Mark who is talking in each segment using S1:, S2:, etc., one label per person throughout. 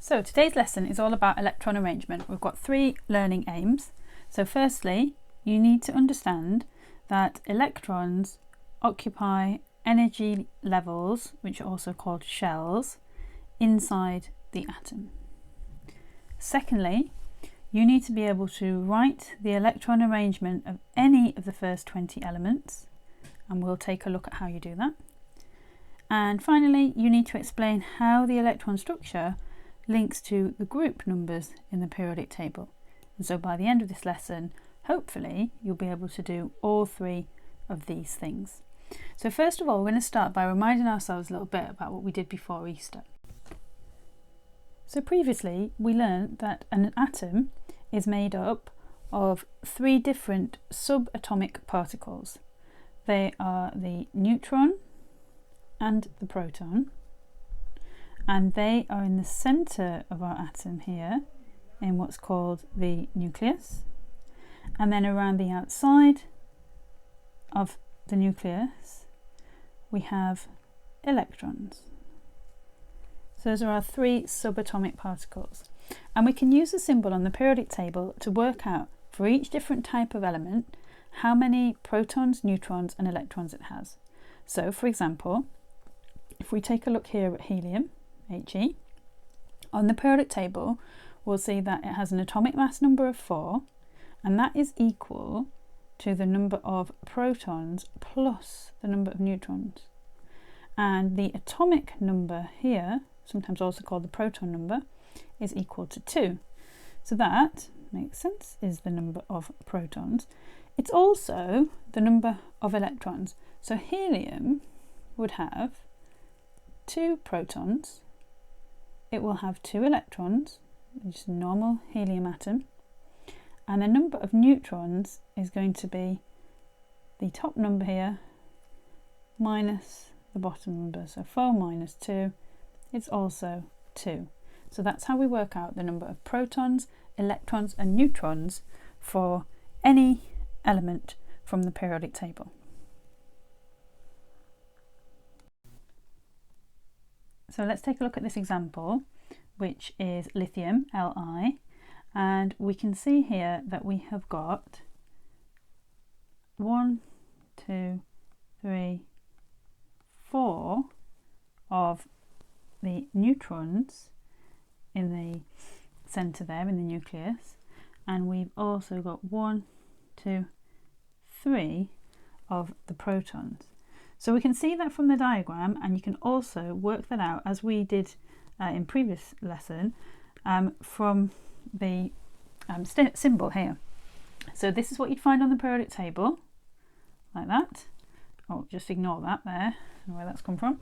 S1: So today's lesson is all about electron arrangement. We've got 3 learning aims. So firstly, you need to understand that electrons occupy energy levels, which are also called shells, inside the atom. Secondly, you need to be able to write the electron arrangement of any of the first 20 elements, and we'll take a look at how you do that. And finally, you need to explain how the electron structure links to the group numbers in the periodic table. And so by the end of this lesson, hopefully you'll be able to do all 3 of these things. So first of all, we're going to start by reminding ourselves a little bit about what we did before Easter. So previously we learned that an atom is made up of 3 different subatomic particles. They are the neutron and the proton, and they are in the centre of our atom here in what's called the nucleus, and then around the outside of the nucleus we have electrons. So those are our 3 subatomic particles, and we can use the symbol on the periodic table to work out for each different type of element how many protons, neutrons and electrons it has. So for example, if we take a look here at helium, He, on the periodic table we'll see that it has an atomic mass number of 4, and that is equal to the number of protons plus the number of neutrons. And the atomic number here, sometimes also called the proton number, is equal to 2. So that makes sense, is the number of protons. It's also the number of electrons. So helium would have 2 protons, it will have 2 electrons, which is a normal helium atom, and the number of neutrons is going to be the top number here minus the bottom number. So 4 minus 2 is also 2. So that's how we work out the number of protons, electrons and neutrons for any element from the periodic table. So let's take a look at this example, which is lithium, Li, and we can see here that we have got 1, 2, 3, 4 of the neutrons in the centre there in the nucleus, and we've also got 1, 2, 3 of the protons. So we can see that from the diagram, and you can also work that out as we did in previous lesson from the symbol here. So this is what you'd find on the periodic table, like that. Oh, just ignore that there, I don't know where that's come from.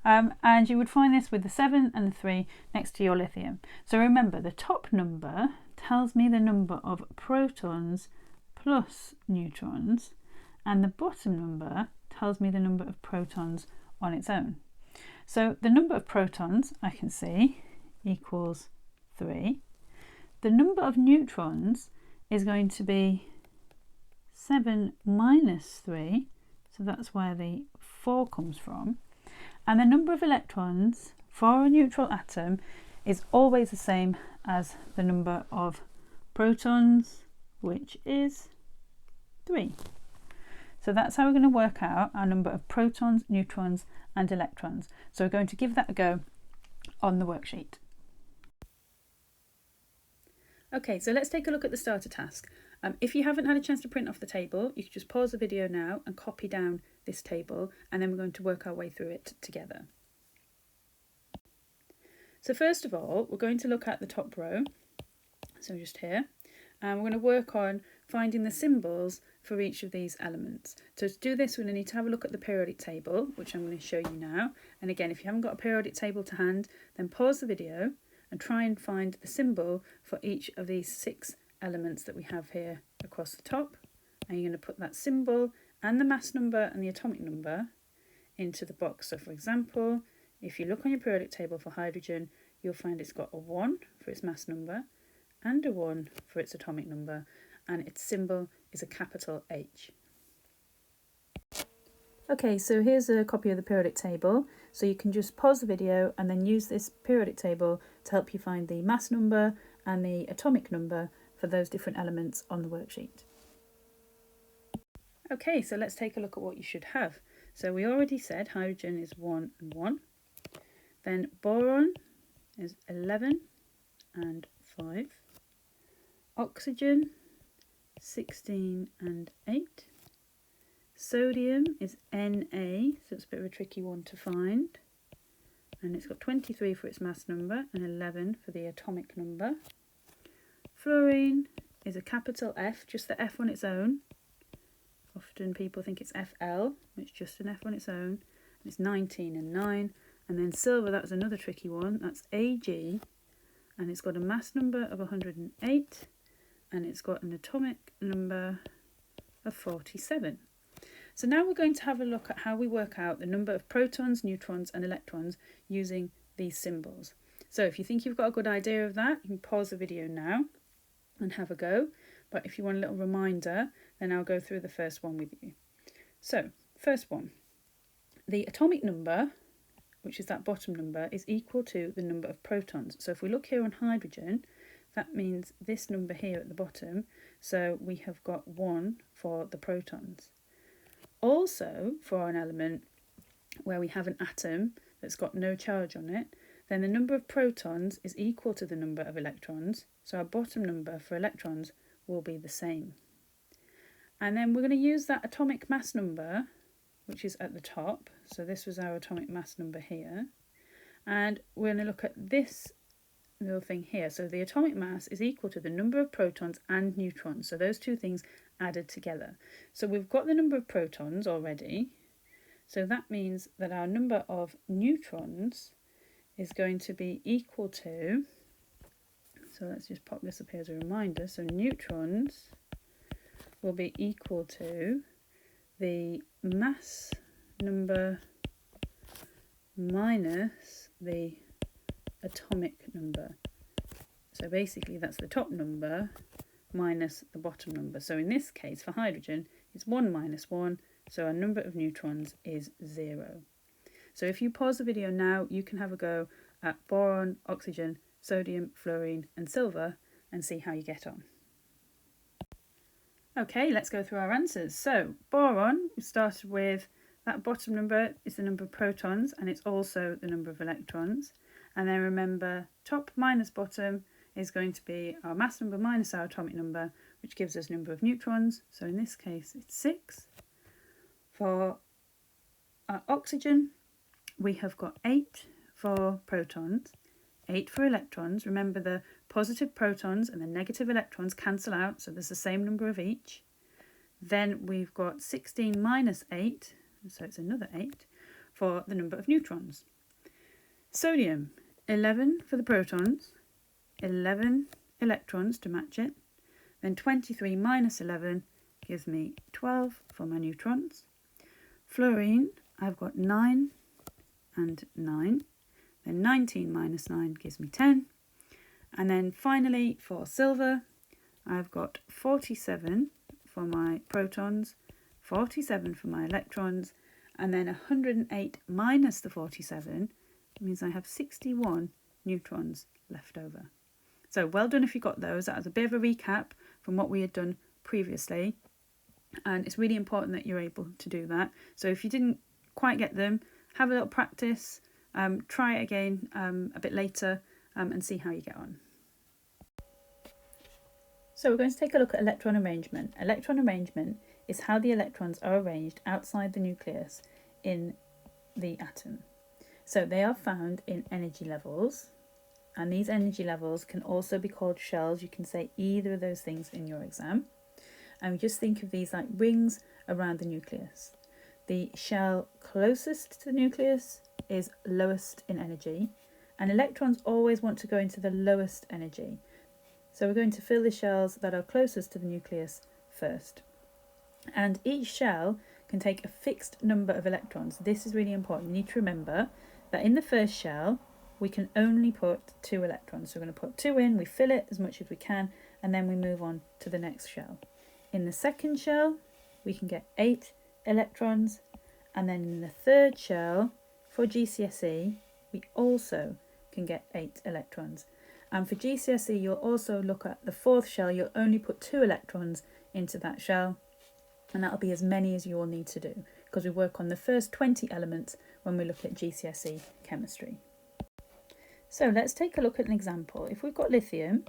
S1: And you would find this with the 7 and the 3 next to your lithium. So remember, the top number tells me the number of protons plus neutrons, and the bottom number tells me the number of protons on its own. So the number of protons I can see equals 3. The number of neutrons is going to be 7 minus 3, so that's where the 4 comes from. And the number of electrons for a neutral atom is always the same as the number of protons, which is 3. So that's how we're going to work out our number of protons, neutrons and electrons. So we're going to give that a go on the worksheet. Okay, so let's take a look at the starter task. If you haven't had a chance to print off the table, you can just pause the video now and copy down this table, and then we're going to work our way through it together. So first of all, we're going to look at the top row, so just here, and we're going to work on finding the symbols for each of these elements. So to do this, we're going to need to have a look at the periodic table, which I'm going to show you now. And again, if you haven't got a periodic table to hand, then pause the video and try and find the symbol for each of these 6 elements that we have here across the top. And you're going to put that symbol and the mass number and the atomic number into the box. So for example, if you look on your periodic table for hydrogen, you'll find it's got a 1 for its mass number and a 1 for its atomic number, and its symbol is a capital H. Okay, so here's a copy of the periodic table. So you can just pause the video and then use this periodic table to help you find the mass number and the atomic number for those different elements on the worksheet. Okay, so let's take a look at what you should have. So we already said hydrogen is 1 and 1. Then boron is 11 and 5. Oxygen, 16 and 8. Sodium is Na, so it's a bit of a tricky one to find. And it's got 23 for its mass number and 11 for the atomic number. Fluorine is a capital F, just the F on its own. Often people think it's FL, it's just an F on its own. And it's 19 and 9. And then silver, that's another tricky one, that's Ag. And it's got a mass number of 108. And it's got an atomic number of 47. So now we're going to have a look at how we work out the number of protons, neutrons and electrons using these symbols. So if you think you've got a good idea of that, you can pause the video now and have a go. But if you want a little reminder, then I'll go through the first one with you. So, first one. The atomic number, which is that bottom number, is equal to the number of protons. So if we look here on hydrogen, that means this number here at the bottom. So we have got 1 for the protons. Also, for an element where we have an atom that's got no charge on it, then the number of protons is equal to the number of electrons. So our bottom number for electrons will be the same. And then we're going to use that atomic mass number, which is at the top. So this was our atomic mass number here. And we're going to look at this little thing here. So the atomic mass is equal to the number of protons and neutrons. So those two things added together. So we've got the number of protons already. So that means that our number of neutrons is going to be equal to, so let's just pop this up here as a reminder. So neutrons will be equal to the mass number minus the atomic number. So basically that's the top number minus the bottom number. So in this case for hydrogen it's 1 minus 1, so our number of neutrons is 0. So if you pause the video now, you can have a go at boron, oxygen, sodium, fluorine and silver and see how you get on. Okay, let's go through our answers. So boron, we started with that bottom number is the number of protons and it's also the number of electrons. And then remember, top minus bottom is going to be our mass number minus our atomic number, which gives us number of neutrons. So in this case, it's 6. For our oxygen, we have got 8 for protons, 8 for electrons. Remember, the positive protons and the negative electrons cancel out, so there's the same number of each. Then we've got 16 minus 8, so it's another 8, for the number of neutrons. Sodium, 11 for the protons, 11 electrons to match it. Then 23 minus 11 gives me 12 for my neutrons. Fluorine, I've got 9 and 9. Then 19 minus 9 gives me 10. And then finally for silver, I've got 47 for my protons, 47 for my electrons, and then 108 minus the 47 means I have 61 neutrons left over. So well done if you got those. That was a bit of a recap from what we had done previously. And it's really important that you're able to do that. So if you didn't quite get them, have a little practice, try it again a bit later and see how you get on. So we're going to take a look at electron arrangement. Electron arrangement is how the electrons are arranged outside the nucleus in the atom. So they are found in energy levels, and these energy levels can also be called shells. You can say either of those things in your exam. And we just think of these like rings around the nucleus. The shell closest to the nucleus is lowest in energy, and electrons always want to go into the lowest energy. So we're going to fill the shells that are closest to the nucleus first. And each shell can take a fixed number of electrons. This is really important. You need to remember that in the first shell, we can only put 2 electrons. So we're going to put 2 in, we fill it as much as we can, and then we move on to the next shell. In the second shell, we can get 8 electrons, and then in the third shell, for GCSE, we also can get 8 electrons. And for GCSE, you'll also look at the fourth shell. You'll only put 2 electrons into that shell, and that'll be as many as you'll need to do, because we work on the first 20 elements when we look at GCSE chemistry. So let's take a look at an example. If we've got lithium,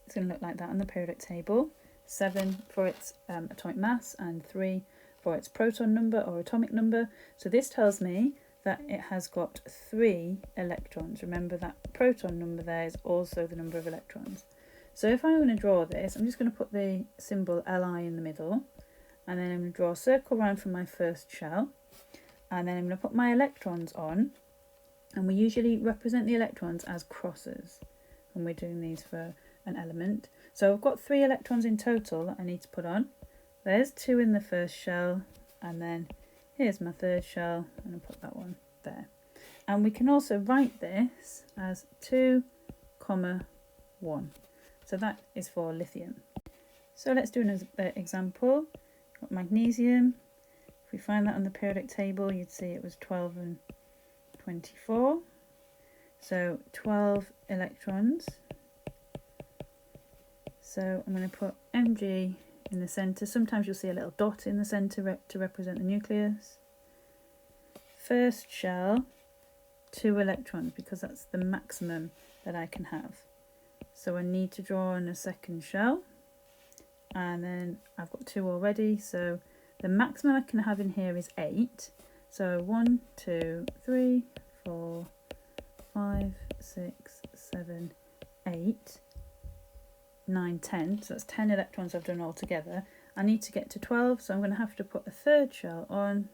S1: it's going to look like that on the periodic table. 7 for its atomic mass and 3 for its proton number or atomic number. So this tells me that it has got 3 electrons. Remember that proton number there is also the number of electrons. So if I'm going to draw this, I'm just going to put the symbol Li in the middle, and then I'm going to draw a circle around for my first shell, and then I'm going to put my electrons on, and we usually represent the electrons as crosses when we're doing these for an element. So I've got 3 electrons in total that I need to put on. There's 2 in the first shell, and then here's my third shell, and I'll put that one there. And we can also write this as 2, 1. So that is for lithium. So let's do an example. Got magnesium. If we find that on the periodic table, you'd see it was 12 and 24. So 12 electrons. So I'm going to put Mg in the centre. Sometimes you'll see a little dot in the centre to represent the nucleus. First shell, 2 electrons, because that's the maximum that I can have. So I need to draw on a second shell, and then I've got 2 already, so the maximum I can have in here is 8. So 1, 2, 3, 4, 5, 6, 7, 8, 9, 10. So that's 10 electrons I've done all together. I need to get to 12, so I'm going to have to put a third shell on,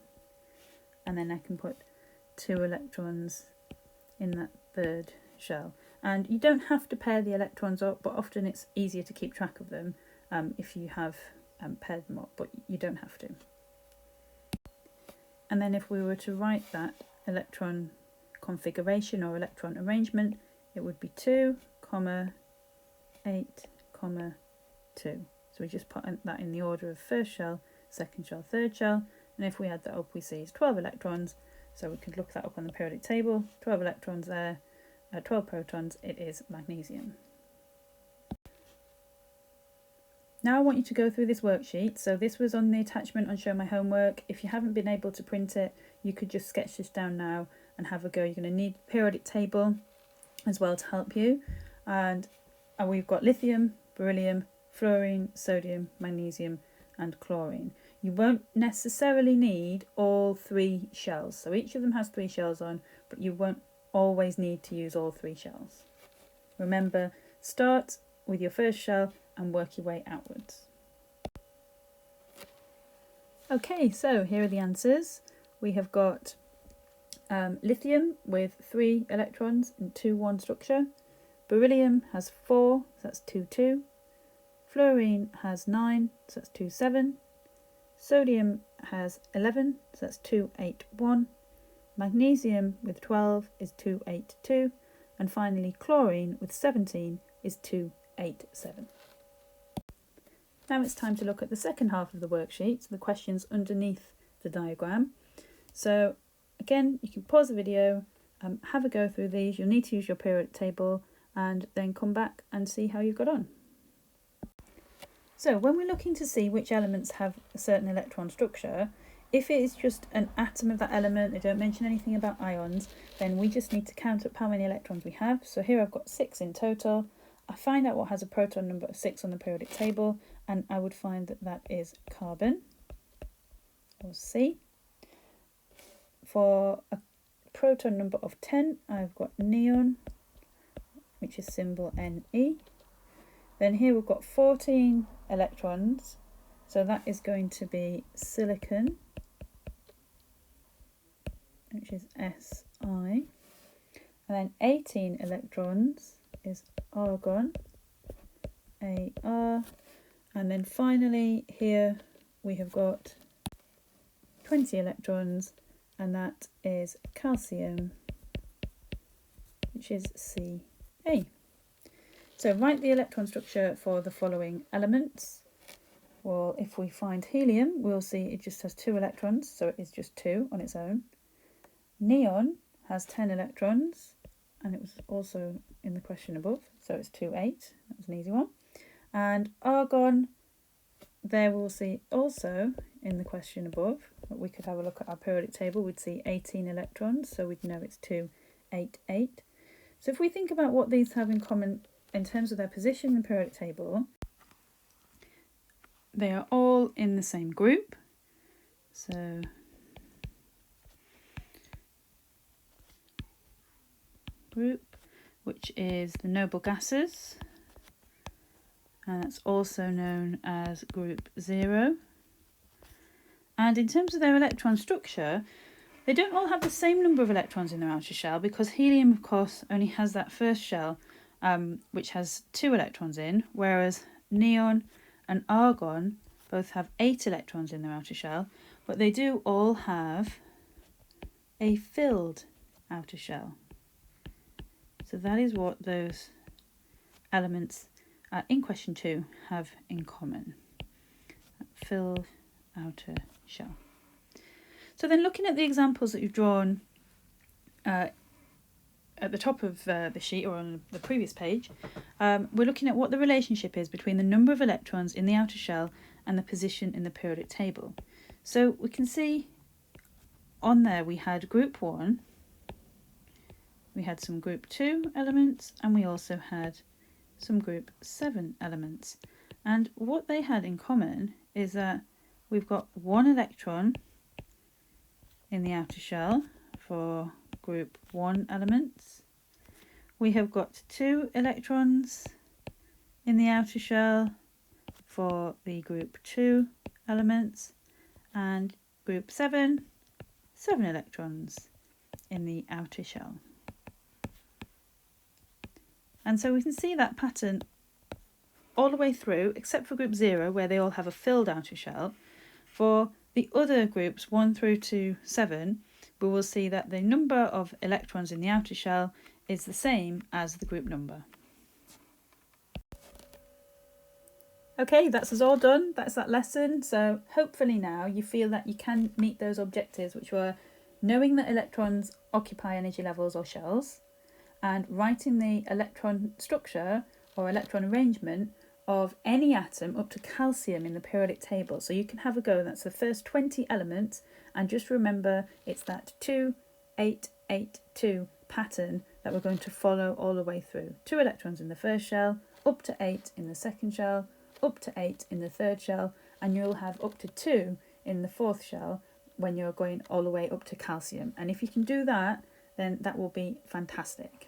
S1: and then I can put 2 electrons in that third shell. And you don't have to pair the electrons up, but often it's easier to keep track of them if you have paired them up, but you don't have to. And then if we were to write that electron configuration or electron arrangement, it would be 2, 8, 2. So we just put that in the order of first shell, second shell, third shell, and if we add that up, we see it's 12 electrons. So we could look that up on the periodic table. 12 electrons there, 12 protons, it is magnesium. Now I want you to go through this worksheet. So this was on the attachment on Show My Homework. If you haven't been able to print it, you could just sketch this down now and have a go. You're going to need the periodic table as well to help you. And we've got lithium, beryllium, fluorine, sodium, magnesium and chlorine. You won't necessarily need all 3 shells. So each of them has 3 shells on, but you won't always need to use all 3 shells. Remember, start with your first shell and work your way outwards. Okay, so here are the answers. We have got lithium with 3 electrons in 2-1 structure. Beryllium has 4, so that's 2-2. Fluorine has 9, so that's 2-7. Sodium has 11, so that's 2-8-1. Magnesium with 12 is 2-8-2. And finally, chlorine with 17 is 2-8-7. Now it's time to look at the second half of the worksheet, so the questions underneath the diagram. So again, you can pause the video, have a go through these. You'll need to use your periodic table and then come back and see how you've got on. So when we're looking to see which elements have a certain electron structure, if it is just an atom of that element, they don't mention anything about ions, then we just need to count up how many electrons we have. So here I've got 6 in total. I find out what has a proton number of 6 on the periodic table, and I would find that that is carbon, or C. For a proton number of 10, I've got neon, which is symbol Ne. Then here we've got 14 electrons, so that is going to be silicon, which is Si. And then 18 electrons is argon, Ar. And then finally here we have got 20 electrons, and that is calcium, which is Ca. So write the electron structure for the following elements. Well, if we find helium, we'll see it just has 2 electrons, so it is just 2 on its own. Neon has 10 electrons, and it was also in the question above, so it's 2, 8. That was an easy one. And argon, there we'll see also in the question above, but we could have a look at our periodic table, we'd see 18 electrons, so we'd know it's 2, 8, 8. So if we think about what these have in common in terms of their position in the periodic table, they are all in the same group. So group, which is the noble gases, and that's also known as group 0. And in terms of their electron structure, they don't all have the same number of electrons in their outer shell, because helium, of course, only has that first shell, which has 2 electrons in, whereas neon and argon both have 8 electrons in their outer shell, but they do all have a filled outer shell. So that is what those elements in question 2 have in common. Filled outer shell. So then, looking at the examples that you've drawn at the top of the sheet or on the previous page, we're looking at what the relationship is between the number of electrons in the outer shell and the position in the periodic table. So we can see on there we had group 1, we had some group 2 elements, and we also had some group 7 elements. And what they had in common is that we've got 1 electron in the outer shell for group 1 elements. We have got 2 electrons in the outer shell for the group 2 elements, and group 7, 7 electrons in the outer shell. And so we can see that pattern all the way through, except for group 0, where they all have a filled outer shell. For the other groups 1 through to 7, we will see that the number of electrons in the outer shell is the same as the group number. Okay, that's us all done. That's that lesson. So hopefully now you feel that you can meet those objectives, which were knowing that electrons occupy energy levels or shells, and writing the electron structure or electron arrangement of any atom up to calcium in the periodic table. So you can have a go. That's the first 20 elements, and just remember it's that 2, 8, 8, 2 pattern that we're going to follow all the way through. 2 electrons in the first shell, up to 8 in the second shell, up to 8 in the third shell, and you'll have up to 2 in the fourth shell when you're going all the way up to calcium. And if you can do that, then that will be fantastic.